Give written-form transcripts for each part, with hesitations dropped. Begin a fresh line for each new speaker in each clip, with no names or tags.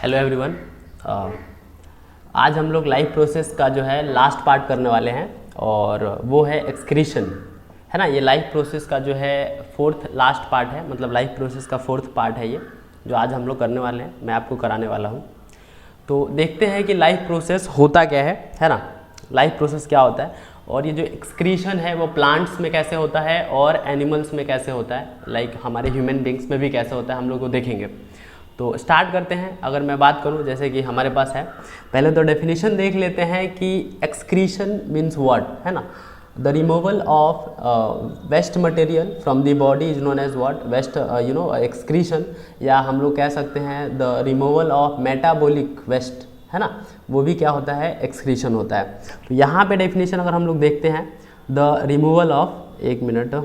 Hello everyone. आज हम लोग लाइफ प्रोसेस का जो है लास्ट पार्ट करने वाले हैं और वो है एक्सक्रीशन, है ना। ये लाइफ प्रोसेस का जो है फोर्थ लास्ट पार्ट है, मतलब लाइफ प्रोसेस का फोर्थ पार्ट है ये जो आज हम लोग करने वाले हैं, मैं आपको कराने वाला हूँ। तो देखते हैं कि लाइफ प्रोसेस होता क्या है ना। लाइफ प्रोसेस क्या होता है और ये जो एक्सक्रीशन है वो प्लांट्स में कैसे होता है और एनिमल्स में कैसे होता है, लाइक हमारे ह्यूमन बींग्स में भी कैसे होता है, हम लोग को देखेंगे। तो स्टार्ट करते हैं। अगर मैं बात करूं जैसे कि हमारे पास है, पहले तो डेफिनेशन देख लेते हैं कि एक्सक्रीशन मीन्स व्हाट, है ना। The removal of waste material from the body is known as what, waste excretion, या हम लोग कह सकते हैं the removal of metabolic waste, है ना, वो भी क्या होता है, एक्सक्रीशन होता है। तो यहाँ पे डेफिनेशन अगर हम लोग देखते हैं, द रिमूवल ऑफ, एक मिनट,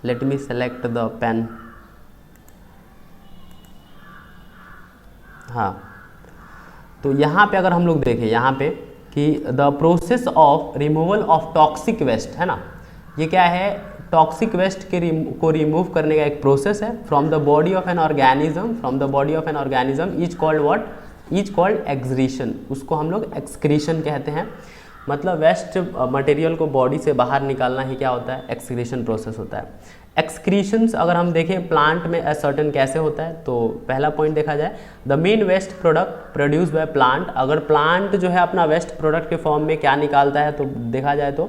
let me select the pen. हाँ, तो यहाँ पे अगर हम लोग देखें यहाँ पे कि the process of removal of toxic waste, है ना, ये क्या है, टॉक्सिक वेस्ट को रिमूव करने का एक प्रोसेस है from the body of an organism, from the body of an organism is called what, is called excretion. उसको हम लोग एक्सक्रीशन कहते हैं। मतलब वेस्ट मटेरियल को बॉडी से बाहर निकालना ही क्या होता है, एक्सक्रीशन प्रोसेस होता है। एक्सक्रीशंस अगर हम देखें प्लांट में असर्टन कैसे होता है, तो पहला पॉइंट देखा जाए, the main waste product produce by plant. अगर प्लांट जो है अपना वेस्ट प्रोडक्ट के फॉर्म में क्या निकालता है, तो देखा जाए तो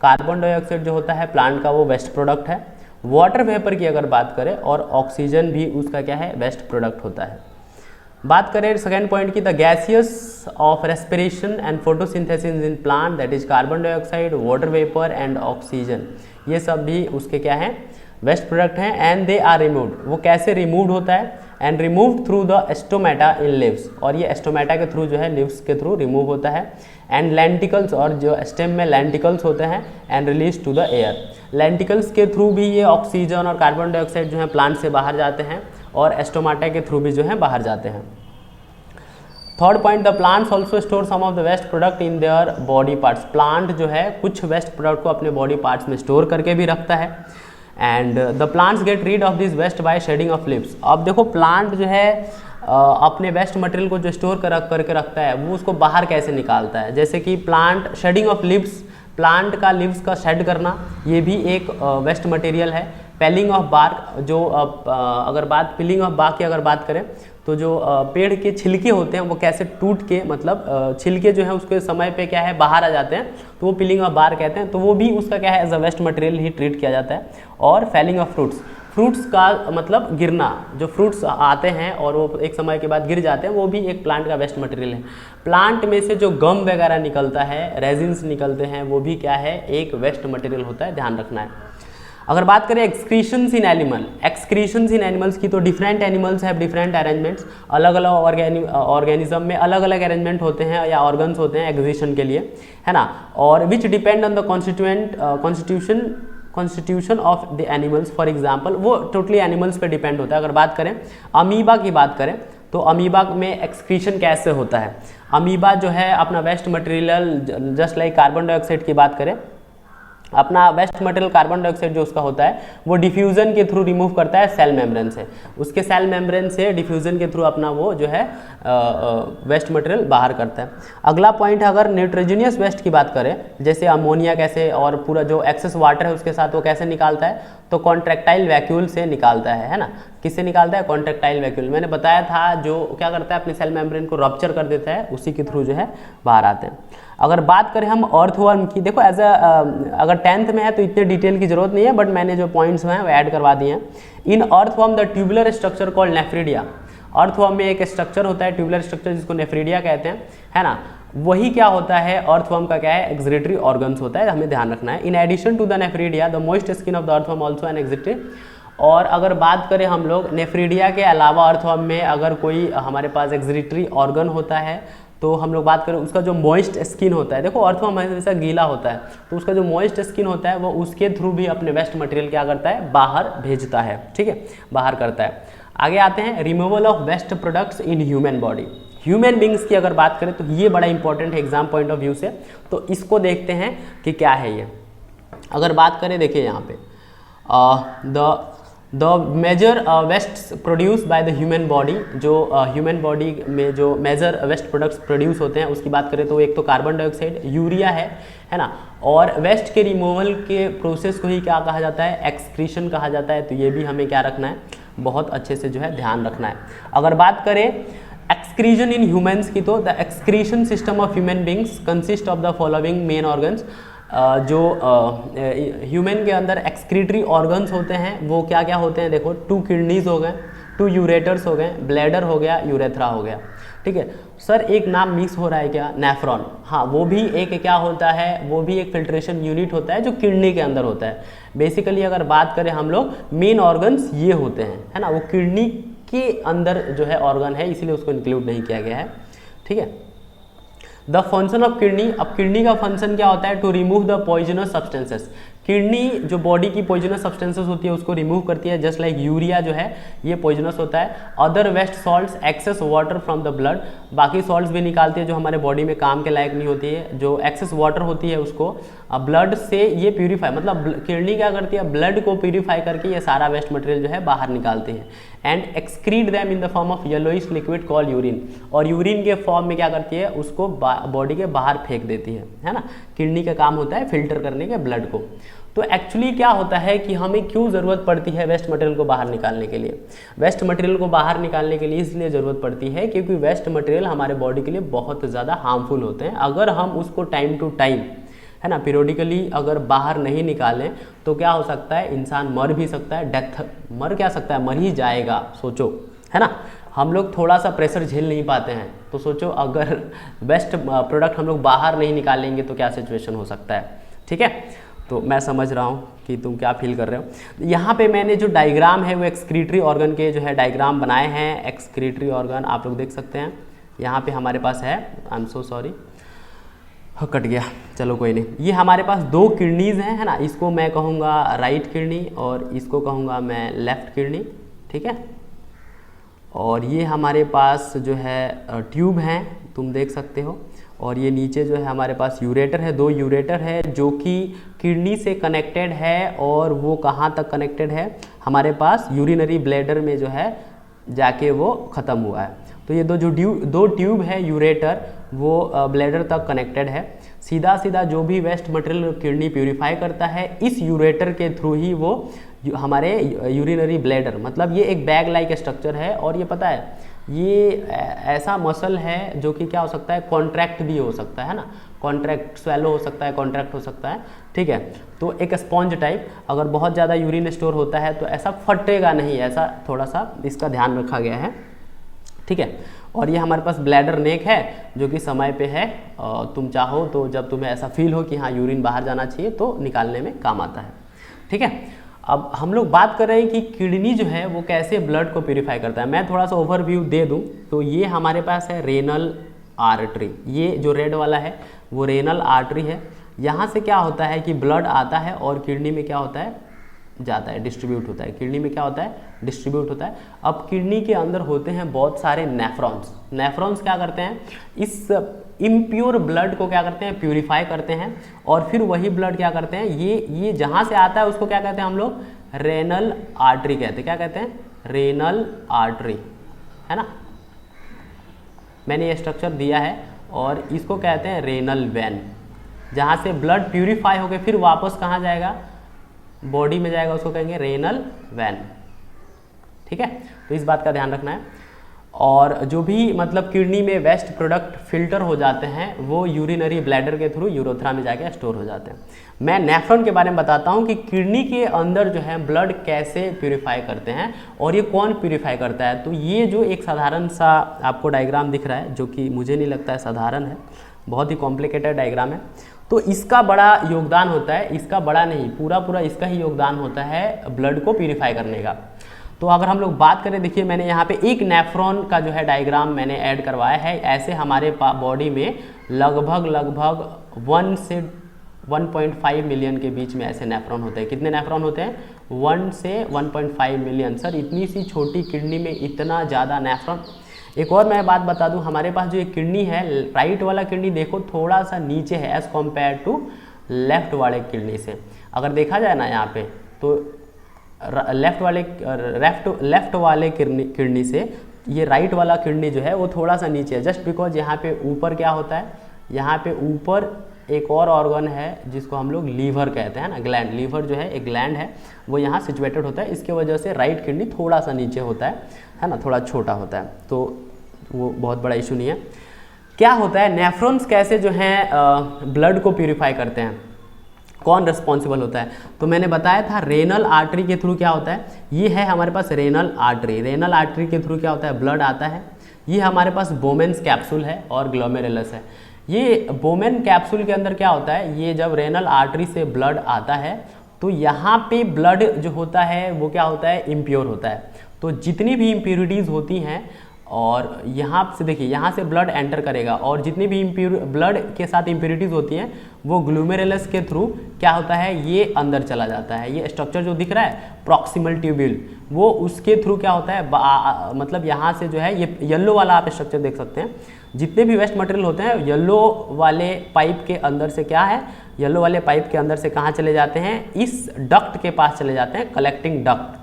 कार्बन डाइऑक्साइड जो होता है प्लांट का वो वेस्ट प्रोडक्ट है। वाटर वेपर की अगर बात करें, और ऑक्सीजन भी उसका क्या है, वेस्ट प्रोडक्ट होता है। बात करें सेकेंड पॉइंट की, the gaseous of respiration and photosynthesis in plant, that is carbon dioxide, water vapour and oxygen, ये सब भी उसके क्या है, वेस्ट प्रोडक्ट हैं। एंड दे आर रिमूव्ड, वो कैसे रिमूव्ड होता है, and removed through the stomata in leaves, और ये एस्टोमेटा के थ्रू जो है लिव्स के थ्रू रिमूव होता है। एंड लेंटिकल्स, और जो स्टेम में लेंटिकल्स होते हैं, and release to the air, lenticels के थ्रू भी ये ऑक्सीजन और कार्बन डाइऑक्साइड जो है प्लांट से बाहर जाते हैं, और एस्टोमेटा के थ्रू भी जो है बाहर जाते हैं। Third point, the plants also store some of the waste product in their body parts, plant जो है कुछ वेस्ट प्रोडक्ट को अपने बॉडी पार्ट्स में स्टोर करके भी रखता है। And the plants get rid of this waste by shedding of leaves. अब देखो प्लांट जो है अपने वेस्ट मटेरियल को जो स्टोर करके रखता है वो उसको बाहर कैसे निकालता है, जैसे कि plant shading of lives, plant का लिव्स का शेड करना, ये भी एक वेस्ट मटेरियल है। पेलिंग ऑफ बार्क, जो अगर बात पिलिंग ऑफ बार्क की अगर बात करें, तो जो पेड़ के छिलके होते हैं वो कैसे टूट के, मतलब छिलके जो है उसके समय पे क्या है बाहर आ जाते हैं, तो वो पिलिंग ऑफ बार्क कहते हैं। तो वो भी उसका क्या है, एज अ वेस्ट मटेरियल ही ट्रीट किया जाता है। और फेलिंग ऑफ फ्रूट्स, फ्रूट्स का मतलब गिरना, जो फ्रूट्स आते हैं और वो एक समय के बाद गिर जाते हैं, वो भी एक प्लांट का वेस्ट मटेरियल है। प्लांट में से जो गम वगैरह निकलता है, रेजिन्स निकलते हैं, वो भी क्या है, एक वेस्ट मटेरियल होता है, ध्यान रखना है। अगर बात करें एक्सक्रीशंस इन एनिमल, एक्सक्रीशंस इन एनिमल्स की, तो different animals have different arrangements, अलग अलग ऑर्गेनिज्म में अलग अलग अरेंजमेंट होते हैं या ऑर्गन्स होते हैं एक्सक्रीशन के लिए, है ना। और विच depend on the constitution of the animals. For example, वो टोटली एनिमल्स पे डिपेंड होता है। अगर बात करें अमीबा की बात करें, तो अमीबा में एक्सक्रीशन कैसे होता है, अमीबा जो है अपना waste material, just like carbon dioxide की बात करें, अपना वेस्ट मटेरियल कार्बन डाइऑक्साइड जो उसका होता है वो डिफ्यूजन के थ्रू रिमूव करता है सेल मेम्ब्रेन से, उसके सेल मेम्ब्रेन से डिफ्यूजन के थ्रू अपना वो जो है वेस्ट मटेरियल बाहर करता है। अगला पॉइंट है, अगर नाइट्रोजनियस वेस्ट की बात करें, जैसे अमोनिया कैसे, और पूरा जो एक्सेस वाटर है उसके साथ वो कैसे निकालता है, तो कॉन्ट्रैक्टाइल वैक्यूल से निकालता है ना। किससे निकालता है, कॉन्ट्रैक्टाइल वैक्यूल, मैंने बताया था, जो क्या करता है अपने सेल मेम्ब्रेन को रप्चर कर देता है, उसी के थ्रू जो है बाहर आते हैं। अगर बात करें हम अर्थवर्म की, देखो एज अगर 10th में है तो इतने डिटेल की जरूरत नहीं है, बट मैंने जो पॉइंट्स हैं वो ऐड करवा दिए हैं। इन earthworm the tubular structure called nephridia, earthworm में एक स्ट्रक्चर होता है ट्यूबुलर स्ट्रक्चर जिसको नेफ्रिडिया कहते हैं, है ना। वही क्या होता है, अर्थवर्म का क्या है, एक्सक्रीटरी ऑर्गन्स होता है, हमें ध्यान रखना है। In addition to the nephridia the moist skin of the earthworm also an excretory. और अगर बात करें हम लोग नेफ्रिडिया के अलावा अर्थवर्म में अगर कोई हमारे पास एक्सक्रीटरी ऑर्गन होता है, तो हम लोग बात करें उसका जो मॉइस्ट स्किन होता है, देखो अर्थवर्म हमेशा गीला होता है, तो उसका जो मॉइस्ट स्किन होता है वो उसके थ्रू भी अपने वेस्ट मटेरियल क्या करता है, बाहर भेजता है, ठीक है, बाहर करता है। आगे आते हैं, removal of waste products in human body, human beings की अगर बात करें तो ये बड़ा इंपॉर्टेंट है एग्जाम पॉइंट ऑफ व्यू से, तो इसको देखते हैं कि क्या है ये। अगर बात करें, देखिए यहाँ पे the the major waste produce by the human body, जो ह्यूमन बॉडी में जो मेजर वेस्ट प्रोडक्ट्स प्रोड्यूस होते हैं उसकी बात करें तो एक तो कार्बन डाइऑक्साइड, यूरिया है ना। और वेस्ट के रिमूवल के प्रोसेस को ही क्या कहा जाता है, एक्सक्रीशन कहा जाता है। तो ये भी हमें क्या रखना है, बहुत अच्छे से जो है ध्यान रखना है। अगर बात करें एक्सक्रीशन इन ह्यूमंस की, तो the excretion system of human beings consist of the following main organs. जो ह्यूमन के अंदर एक्सक्रीटरी ऑर्गन्स होते हैं वो क्या क्या होते हैं, देखो 2 किडनीज हो गए, 2 यूरेटर्स हो गए, ब्लैडर हो गया, यूरेथ्रा हो गया। ठीक है सर, एक नाम मिस हो रहा है क्या, नेफ्रॉन। हाँ, वो भी एक क्या होता है, वो भी एक फिल्ट्रेशन यूनिट होता है जो किडनी के अंदर होता है। बेसिकली अगर बात करें हम लोग, मेन ऑर्गन्स ये होते हैं, है ना। वो किडनी के अंदर जो है ऑर्गन है, इसीलिए उसको इंक्लूड नहीं किया गया है। ठीक है, द फंक्शन ऑफ किडनी, अब किडनी का फंक्शन क्या होता है, to remove the poisonous substances. Kidney जो बॉडी की पॉइजनस सब्सटेंसेस होती है उसको रिमूव करती है, जस्ट लाइक यूरिया जो है ये पॉइजनस होता है। Other waste salts, excess water from the blood, बाकी सॉल्ट्स भी निकालती है जो हमारे बॉडी में काम के लायक नहीं होती है। जो एक्सेस वाटर होती है उसको ब्लड से ये प्यूरीफाई, मतलब किडनी क्या करती है, ब्लड को प्यूरीफाई करके ये सारा वेस्ट मटेरियल जो है बाहर निकालती है। And excrete them in the form of yellowish liquid called urine, और यूरिन के फॉर्म में क्या करती है, उसको बॉडी के बाहर फेंक देती है ना। किडनी का काम होता है फिल्टर करने के ब्लड को। तो एक्चुअली क्या होता है कि हमें क्यों ज़रूरत पड़ती है वेस्ट मटेरियल को बाहर निकालने के लिए। वेस्ट मटेरियल को बाहर निकालने के लिए इसलिए ज़रूरत पड़ती है क्योंकि वेस्ट मटेरियल हमारे बॉडी के लिए बहुत ज़्यादा हार्मफुल होते हैं। अगर हम उसको टाइम टू टाइम, है ना, पीरियडिकली अगर बाहर नहीं निकालें तो क्या हो सकता है, इंसान मर भी सकता है, डेथ मर क्या सकता है, मर ही जाएगा। सोचो, है ना, हम लोग थोड़ा सा प्रेशर झेल नहीं पाते हैं, तो सोचो अगर वेस्ट प्रोडक्ट हम लोग बाहर नहीं निकालेंगे तो क्या सिचुएशन हो सकता है। ठीक है, तो मैं समझ रहा हूँ कि तुम क्या फील कर रहे हो। यहाँ पे मैंने जो डायग्राम है वो एक्सक्रीटरी ऑर्गन के जो है डायग्राम बनाए हैं। एक्सक्रीटरी ऑर्गन आप लोग देख सकते हैं, यहाँ पे हमारे पास है, I am so sorry, cut गया, चलो कोई नहीं। ये हमारे पास 2 किडनीज हैं, है ना, इसको मैं कहूँगा राइट किडनी और इसको कहूँगा मैं लेफ्ट किडनी। ठीक है, और ये हमारे पास जो है ट्यूब हैं, तुम देख सकते हो। और ये नीचे जो है हमारे पास यूरेटर है, 2 यूरेटर है जो कि किडनी से कनेक्टेड है। और वो कहाँ तक कनेक्टेड है, हमारे पास यूरिनरी ब्लैडर में जो है जाके वो ख़त्म हुआ है। तो ये 2 ट्यूब है यूरेटर, वो ब्लैडर तक कनेक्टेड है। सीधा सीधा जो भी वेस्ट मटेरियल किडनी प्यूरिफाई करता है इस यूरेटर के थ्रू ही वो हमारे यूरिनरी ब्लैडर, मतलब ये एक बैग लाइक स्ट्रक्चर है। और ये पता है ये ऐसा मसल है जो कि क्या हो सकता है, कॉन्ट्रैक्ट भी हो सकता है ना, कॉन्ट्रैक्ट स्वेलो हो सकता है, कॉन्ट्रैक्ट हो सकता है। ठीक है, तो एक स्पॉन्ज टाइप, अगर बहुत ज़्यादा यूरिन स्टोर होता है तो ऐसा फटेगा नहीं, ऐसा थोड़ा सा इसका ध्यान रखा गया है। ठीक है, और ये हमारे पास ब्लैडर नेक है जो कि समय पे है, तुम चाहो तो जब तुम्हें ऐसा फील हो कि हाँ यूरिन बाहर जाना चाहिए तो निकालने में काम आता है। ठीक है, अब हम लोग बात कर रहे हैं कि किडनी जो है वो कैसे ब्लड को प्यूरिफाई करता है। मैं थोड़ा सा ओवरव्यू दे दूं तो ये हमारे पास है रेनल आर्टरी, ये जो रेड वाला है वो रेनल आर्टरी है। यहाँ से क्या होता है कि ब्लड आता है और किडनी में क्या होता है, जाता है, डिस्ट्रीब्यूट होता है। किडनी में क्या होता है, डिस्ट्रीब्यूट होता है। अब किडनी के अंदर होते हैं बहुत सारे नेफ्रॉन्स। नेफ्रॉन्स क्या करते हैं, इस इम्प्योर ब्लड को क्या करते हैं, प्यूरिफाई करते हैं। और फिर वही ब्लड क्या करते हैं, ये जहाँ से आता है उसको क्या कहते हैं हम लोग, रेनल आर्टरी कहते हैं। क्या कहते हैं, रेनल आर्टरी, है ना। मैंने ये स्ट्रक्चर दिया है और इसको कहते हैं रेनल वेन। जहाँ से ब्लड प्यूरिफाई होकर फिर वापस कहाँ जाएगा, बॉडी में जाएगा, उसको कहेंगे रेनल वेन। ठीक है, तो इस बात का ध्यान रखना है। और जो भी मतलब किडनी में वेस्ट प्रोडक्ट फिल्टर हो जाते हैं वो यूरिनरी ब्लैडर के थ्रू यूरोथ्रा में जाके स्टोर हो जाते हैं। मैं नेफ्रॉन के बारे में बताता हूँ कि किडनी के अंदर जो है ब्लड कैसे प्यूरिफाई करते हैं और ये कौन प्यूरिफाई करता है। तो ये जो एक साधारण सा आपको डायग्राम दिख रहा है, जो कि मुझे नहीं लगता है साधारण है, बहुत ही कॉम्प्लिकेटेड डायग्राम है, तो इसका बड़ा योगदान होता है, इसका बड़ा नहीं पूरा इसका ही योगदान होता है ब्लड को प्यूरिफाई करने का। तो अगर हम लोग बात करें, देखिए मैंने यहाँ पे एक नेफ्रॉन का जो है डायग्राम मैंने ऐड करवाया है। ऐसे हमारे बॉडी में लगभग 1 से 1.5 मिलियन के बीच में ऐसे नेफ्रॉन होते हैं। कितने नेफ्रॉन होते हैं, 1 से 1.5 मिलियन। सर इतनी सी छोटी किडनी में इतना ज़्यादा नेफ्रॉन। एक और मैं बात बता दूं, हमारे पास जो ये किडनी है, राइट वाला किडनी देखो थोड़ा सा नीचे है एज़ कम्पेयर टू लेफ्ट वाले किडनी से। अगर देखा जाए ना यहाँ पे, तो लेफ्ट वाले किडनी से ये राइट वाला किडनी जो है वो थोड़ा सा नीचे है, जस्ट बिकॉज यहाँ पे ऊपर क्या होता है, यहाँ पे ऊपर एक और ऑर्गन है जिसको हम लोग लीवर कहते हैं ना, ग्लैंड। लीवर जो है एक ग्लैंड है, वो यहाँ सिचुएटेड होता है, इसके वजह से राइट किडनी थोड़ा सा नीचे होता है ना, थोड़ा छोटा होता है, तो वो बहुत बड़ा इशू नहीं है। क्या होता है, नेफ्रॉन्स कैसे जो हैं ब्लड को प्यूरिफाई करते हैं, कौन रिस्पॉन्सिबल होता है? तो मैंने बताया था रेनल आर्टरी के थ्रू क्या होता है, ये है हमारे पास रेनल आर्टरी। रेनल आर्टरी के थ्रू क्या होता है, ब्लड आता है। ये हमारे पास बोमेन्स कैप्सूल है और ग्लोमेरुलस है। ये बोमेन कैप्सूल के अंदर क्या होता है, ये जब रेनल आर्टरी से ब्लड आता है तो यहाँ पे ब्लड जो होता है वो क्या होता है, इम्प्योर होता है। तो जितनी भी इम्प्योरिटीज़ होती हैं, और यहाँ से देखिए, यहाँ से ब्लड एंटर करेगा और जितनी भी ब्लड के साथ इम्प्योरिटीज़ होती हैं वो ग्लूमेरुलस के थ्रू क्या होता है, ये अंदर चला जाता है। ये स्ट्रक्चर जो दिख रहा है प्रॉक्सिमल ट्यूब्यूल, वो उसके थ्रू क्या होता है, मतलब यहाँ से जो है, ये येलो वाला आप स्ट्रक्चर देख सकते हैं, जितने भी वेस्ट मटेरियल होते हैं येलो वाले पाइप के अंदर से क्या है, येलो वाले पाइप के अंदर से कहाँ चले जाते हैं, इस डक्ट के पास चले जाते हैं, कलेक्टिंग डक्ट।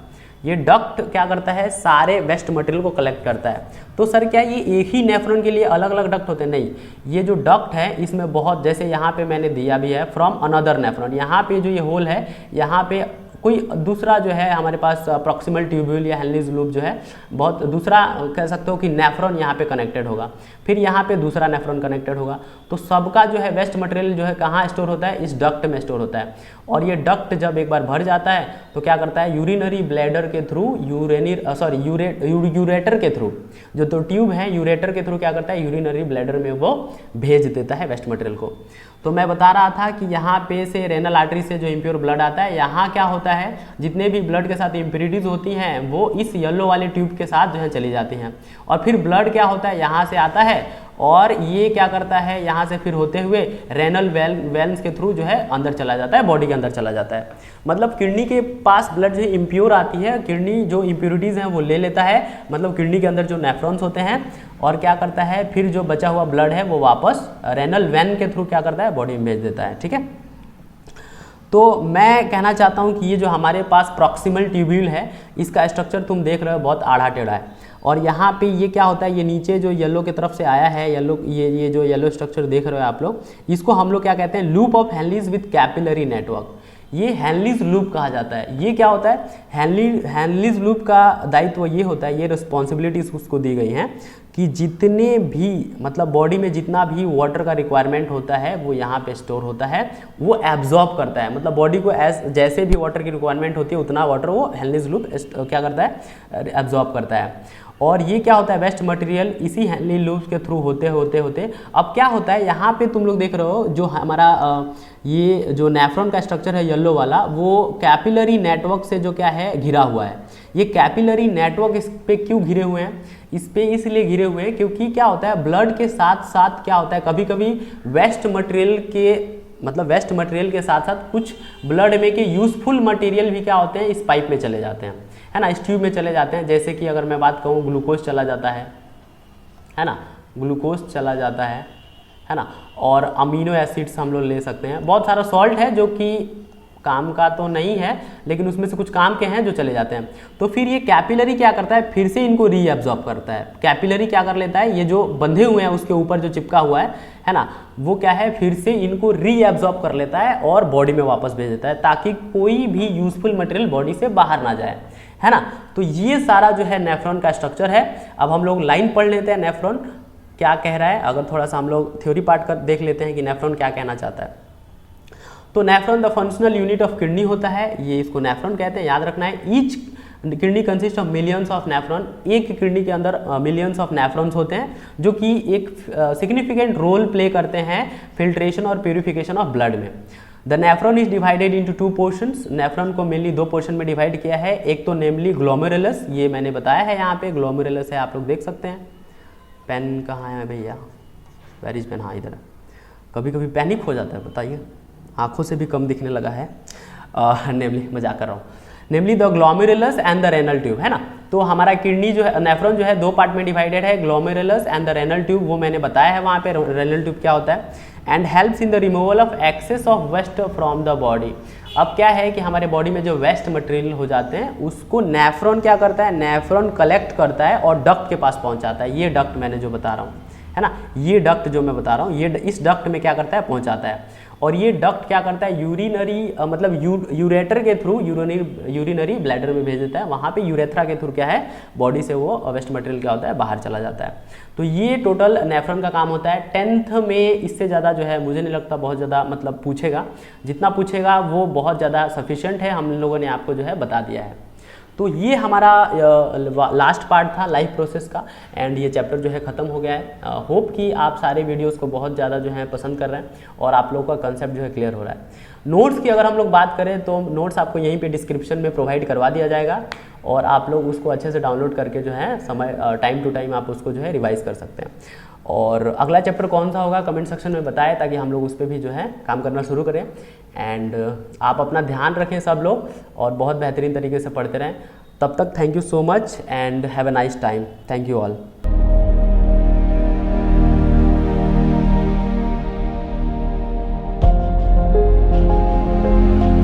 ये डक्ट क्या करता है, सारे वेस्ट मटेरियल को कलेक्ट करता है। तो सर क्या ये एक ही नेफ्रॉन के लिए अलग अलग डक्ट होते हैं? नहीं, ये जो डक्ट है इसमें बहुत, जैसे यहाँ पे मैंने दिया भी है फ्रॉम अनदर नेफ्रॉन, यहाँ पे जो ये होल है, यहाँ पे कोई दूसरा जो है हमारे पास प्रॉक्सिमल ट्यूब्यूल या हेनलीज लूप जो है, बहुत दूसरा कह सकते हो कि नेफ्रॉन यहाँ पे कनेक्टेड होगा, फिर यहाँ पे दूसरा नेफ्रॉन कनेक्टेड होगा। तो सबका जो है वेस्ट मटेरियल जो है कहाँ स्टोर होता है, इस डक्ट में स्टोर होता है। और ये डक्ट जब एक बार भर जाता है तो क्या करता है, यूरिनरी ब्लैडर के थ्रू, यूरेटर के थ्रू, जो तो ट्यूब है यूरेटर के थ्रू क्या करता है, यूरिनरी ब्लैडर में वो भेज देता है वेस्ट मटेरियल को। तो मैं बता रहा था कि यहाँ पे से रेनल आर्टरी से जो इम्प्योर ब्लड आता है, यहाँ क्या होता है, जितने भी ब्लड के साथ इम्प्योरिटीज होती हैं वो इस येलो वाले ट्यूब के साथ जो है चली जाती हैं। और फिर ब्लड क्या होता है, यहाँ से आता है और ये क्या करता है, यहाँ से फिर होते हुए रेनल वेल्स के थ्रू जो है अंदर चला जाता है, बॉडी के अंदर चला जाता है। मतलब किडनी के पास ब्लड जो इम्प्योर आती है, किडनी जो इम्प्योरिटीज़ हैं वो ले लेता है, मतलब किडनी के अंदर जो नेफ्रॉन्स होते हैं, और क्या करता है, फिर जो बचा हुआ ब्लड है वो वापस रेनल वेन के थ्रू क्या करता है, बॉडी में भेज देता है। ठीक है, तो मैं कहना चाहता हूँ कि ये जो हमारे पास प्रॉक्सिमल ट्यूब्यूल है, इसका स्ट्रक्चर तुम देख रहे हो बहुत आड़ा टेढ़ा है, और यहाँ पे ये क्या होता है, ये नीचे जो येलो की तरफ से आया है, येलो, ये जो येलो स्ट्रक्चर देख रहे हो आप लोग, इसको हम लोग क्या कहते हैं, loop of Henle's with capillary network. ये हेनलीज लूप कहा जाता है। ये क्या होता है, हेनलीज लूप का दायित्व ये होता है, ये रिस्पॉन्सिबिलिटीज उसको दी गई हैं कि जितने भी, मतलब बॉडी में जितना भी वाटर का रिक्वायरमेंट होता है वो यहाँ पे स्टोर होता है, वो एब्जॉर्ब करता है। मतलब बॉडी को जैसे भी वाटर की रिक्वायरमेंट होती है उतना वाटर वो हेनलीज लूप क्या करता है, एब्जॉर्ब करता है। और ये क्या होता है, वेस्ट मटेरियल इसी हेनली लूप के थ्रू होते होते अब क्या होता है, यहाँ पे तुम लोग देख रहे हो जो हमारा ये जो नेफ्रॉन का स्ट्रक्चर है येलो वाला, वो कैपिलरी नेटवर्क से जो क्या है घिरा हुआ है। ये कैपिलरी नेटवर्क इस पे क्यों घिरे हुए हैं, इस पे इसलिए घिरे हुए हैं क्योंकि क्या होता है, ब्लड के साथ साथ क्या होता है, कभी कभी वेस्ट मटेरियल के साथ साथ कुछ ब्लड में के यूजफुल मटेरियल भी क्या होते हैं, इस पाइप में चले जाते हैं, है ना, इस ट्यूब में चले जाते हैं। जैसे कि अगर मैं बात कहूँ, ग्लूकोज चला जाता है ना, ग्लूकोज चला जाता है ना, और अमीनो एसिड्स हम लोग ले सकते हैं। बहुत सारा सॉल्ट है जो कि काम का तो नहीं है, लेकिन उसमें से कुछ काम के हैं जो चले जाते हैं। तो फिर ये कैपिलरी क्या करता है, फिर से इनको रीअब्जॉर्ब करता है। कैपिलरी क्या कर लेता है, ये जो बंधे हुए हैं उसके ऊपर जो चिपका हुआ है ना, वो क्या है, फिर से इनको रीअब्जॉर्ब कर लेता है और बॉडी में वापस भेज देता है, ताकि कोई भी यूजफुल मटेरियल बॉडी से बाहर ना जाए, है ना। तो ये सारा जो है नेफ्रॉन का स्ट्रक्चर है। अब हम लोग लाइन पढ़ लेते हैं, नेफ्रॉन क्या कह रहा है। अगर थोड़ा सा हम लोग थ्योरी पार्ट कर देख लेते हैं कि नेफ्रॉन क्या कहना चाहता है। तो nephron the functional unit of kidney होता है, ये इसको नेफ्रॉन कहते हैं, याद रखना है। Each kidney consist of millions of nephron, एक किडनी के अंदर मिलियंस ऑफ नेफ्रॉन्स होते हैं जो कि एक सिग्निफिकेंट रोल प्ले करते हैं फिल्ट्रेशन और प्यूरिफिकेशन ऑफ ब्लड में। The nephron is divided into 2 portions. Nephron को मेनली 2 पोर्शन में डिवाइड किया है। एक तो नेमली ग्लोमेरुलस, ये मैंने बताया है, यहाँ पे ग्लोमेरुलस है, आप लोग देख सकते हैं। पेन कहाँ है भैया, वेयर इज पेन, हाँ इधर। कभी कभी पेन ही खो जाता है, बताइए, आंखों से भी कम दिखने लगा है। नेमली, मजाक कर रहा हूँ। Namely the glomerulus and the renal tube, है ना। तो हमारा किडनी जो है, नेफ्रॉन जो है 2 पार्ट में डिवाइडेड है, glomerulus and the renal tube, वो मैंने बताया है वहाँ पे रेनल ट्यूब क्या होता है। And helps in the removal of excess of waste from the body. अब क्या है कि हमारे बॉडी में जो वेस्ट मटेरियल हो जाते हैं उसको नेफ्रॉन क्या करता है, नेफ्रॉन कलेक्ट करता है और डक्ट के पास पहुंचाता है। ये डक्ट मैंने जो बता रहा हूँ है ना, ये डक्ट जो मैं बता रहा हूँ, ये इस डक्ट में क्या करता है, पहुंचाता है। और ये डक्ट क्या करता है, यूरिनरी मतलब यूरेटर के थ्रू यूरिनरी ब्लैडर में भेज देता है, वहाँ पे यूरेथ्रा के थ्रू क्या है, बॉडी से वो वेस्ट मटेरियल क्या होता है, बाहर चला जाता है। तो ये टोटल नेफ्रॉन का काम होता है। 10th में इससे ज़्यादा जो है मुझे नहीं लगता बहुत ज़्यादा मतलब पूछेगा, जितना पूछेगा वो बहुत ज़्यादा सफिशिएंट है, हम लोगों ने आपको जो है बता दिया है। तो ये हमारा लास्ट पार्ट था लाइफ प्रोसेस का, एंड ये चैप्टर जो है ख़त्म हो गया है। होप कि आप सारे वीडियोस को बहुत ज़्यादा जो है पसंद कर रहे हैं और आप लोगों का कंसेप्ट जो है क्लियर हो रहा है। नोट्स की अगर हम लोग बात करें तो नोट्स आपको यहीं पे डिस्क्रिप्शन में प्रोवाइड करवा दिया जाएगा और आप लोग उसको अच्छे से डाउनलोड करके जो है समय टाइम टू टाइम आप उसको जो है रिवाइज कर सकते हैं। और अगला चैप्टर कौन सा होगा कमेंट सेक्शन में बताएं, ताकि हम लोग उस पर भी जो है काम करना शुरू करें। एंड आप अपना ध्यान रखें सब लोग और बहुत बेहतरीन तरीके से पढ़ते रहें। तब तक thank you so much and have a nice time. Thank you all.